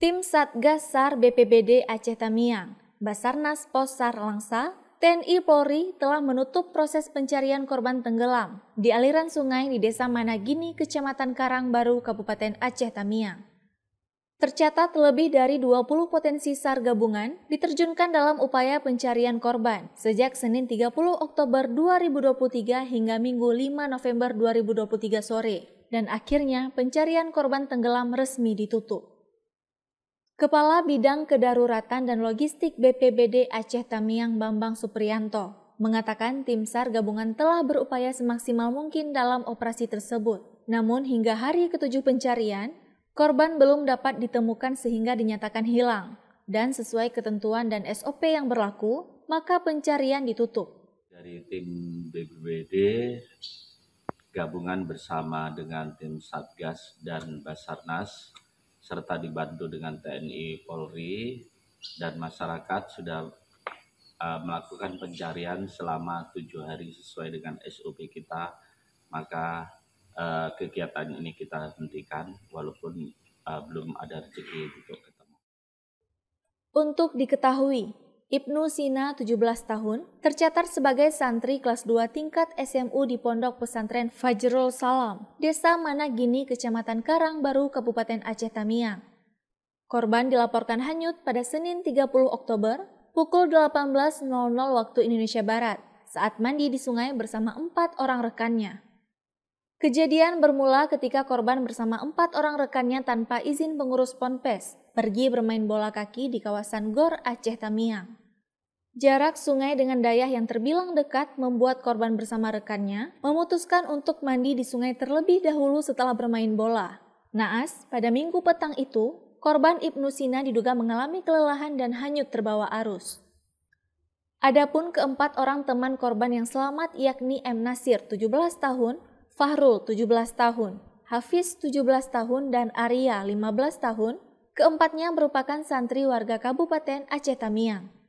Tim Satgas SAR BPBD Aceh Tamiang, Basarnas Pos SAR Langsa, TNI Polri telah menutup proses pencarian korban tenggelam di aliran sungai di Desa Managini, Kecamatan Karangbaru, Kabupaten Aceh Tamiang. Tercatat lebih dari 20 potensi SAR gabungan diterjunkan dalam upaya pencarian korban sejak Senin 30 Oktober 2023 hingga Minggu 5 November 2023 sore, dan akhirnya pencarian korban tenggelam resmi ditutup. Kepala Bidang Kedaruratan dan Logistik BPBD Aceh Tamiang Bambang Supriyanto mengatakan tim SAR gabungan telah berupaya semaksimal mungkin dalam operasi tersebut. Namun hingga hari ke-7 pencarian, korban belum dapat ditemukan sehingga dinyatakan hilang. Dan sesuai ketentuan dan SOP yang berlaku, maka pencarian ditutup. Dari tim BPBD gabungan bersama dengan tim Satgas dan Basarnas serta dibantu dengan TNI Polri dan masyarakat sudah melakukan pencarian selama 7 hari sesuai dengan SOP kita. Maka kegiatan ini kita hentikan walaupun belum ada rezeki untuk ketemu. Untuk diketahui, Ibnu Sina 17 tahun tercatat sebagai santri kelas 2 tingkat SMU di Pondok Pesantren Fajrul Salam, Desa Managini, Kecamatan Karangbaru, Kabupaten Aceh Tamiang. Korban dilaporkan hanyut pada Senin 30 Oktober pukul 18.00 waktu Indonesia Barat saat mandi di sungai bersama 4 orang rekannya. Kejadian bermula ketika korban bersama 4 orang rekannya tanpa izin pengurus ponpes pergi bermain bola kaki di kawasan Gor Aceh Tamiang. Jarak sungai dengan dayah yang terbilang dekat membuat korban bersama rekannya memutuskan untuk mandi di sungai terlebih dahulu setelah bermain bola. Naas, pada minggu petang itu, korban Ibnu Sina diduga mengalami kelelahan dan hanyut terbawa arus. Adapun keempat orang teman korban yang selamat yakni M. Nasir 17 tahun, Fahrul 17 tahun, Hafiz 17 tahun, dan Arya 15 tahun, keempatnya merupakan santri warga Kabupaten Aceh Tamiang.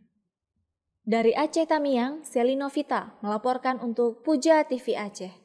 Dari Aceh Tamiang, Selinovita melaporkan untuk Puja TV Aceh.